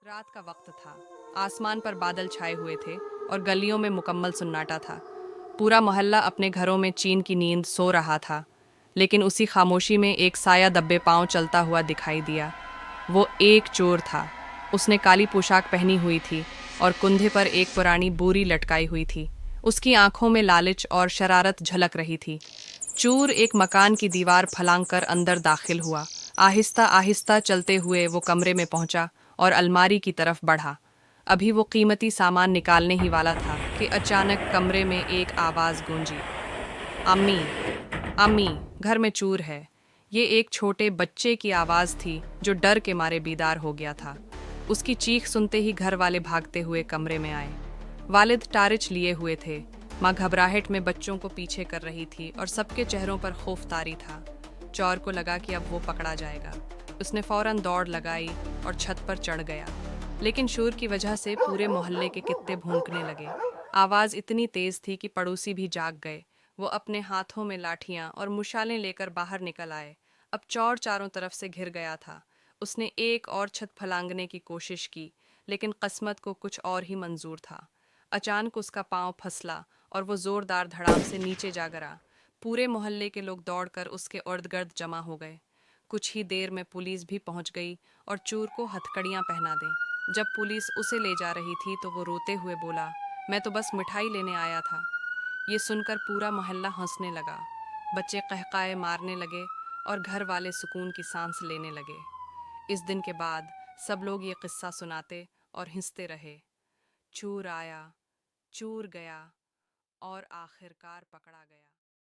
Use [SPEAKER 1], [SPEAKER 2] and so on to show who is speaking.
[SPEAKER 1] रात का वक्त था। आसमान पर बादल छाए हुए थे और गलियों में मुकम्मल सन्नाटा था। पूरा मोहल्ला अपने घरों में चैन की नींद सो रहा था। लेकिन उसी खामोशी में एक साया दब्बे पांव चलता हुआ दिखाई दिया। वो एक चोर था। उसने काली पोशाक पहनी हुई थी और कंधे पर एक पुरानी बोरी लटकाई हुई थी। उसकी आंखों में लालच और शरारत झलक रही थी। चोर एक मकान की दीवार फलांग कर अंदर दाखिल हुआ। आहिस्ता आहिस्ता चलते हुए वो कमरे में पहुंचा और अलमारी की तरफ बढ़ा। अभी वो कीमती सामान निकालने ही वाला था कि अचानक कमरे में एक आवाज़ गूंजी। अम्मी, अम्मी, घर में चोर है। ये एक छोटे बच्चे की आवाज़ थी जो डर के मारे बीदार हो गया था। उसकी चीख सुनते ही घर वाले भागते हुए कमरे में आए। वालिद टारिच लिए हुए थे। माँ घबराहट में बच्चों को पीछे कर रही थी और सबके चेहरों पर खौफ तारी था। चोर को लगा कि अब वो पकड़ा जाएगा। उसने फौरन दौड़ लगाई और छत पर चढ़ गया। लेकिन शोर की वजह से पूरे मोहल्ले के कुत्ते भौंकने लगे। आवाज़ इतनी तेज थी कि पड़ोसी भी जाग गए। वो अपने हाथों में लाठियां और मुशालें लेकर बाहर निकल आए। अब चोर चारों तरफ से घिर गया था। उसने एक और छत फलांगने की कोशिश की, लेकिन किस्मत को कुछ और ही मंजूर था। अचानक उसका पांव फसला और वो जोरदार धड़ाम से नीचे जा गिरा। पूरे मोहल्ले के लोग दौड़कर उसके इर्द गिर्द जमा हो गए। कुछ ही देर में पुलिस भी पहुंच गई और चोर को हथकड़ियां पहना दें। जब पुलिस उसे ले जा रही थी तो वो रोते हुए बोला, मैं तो बस मिठाई लेने आया था। ये सुनकर पूरा मोहल्ला हंसने लगा। बच्चे कहकाए मारने लगे और घर वाले सुकून की सांस लेने लगे। इस दिन के बाद सब लोग ये किस्सा सुनाते और हंसते रहे। चोर आया, चोर गया और आखिरकार पकड़ा गया।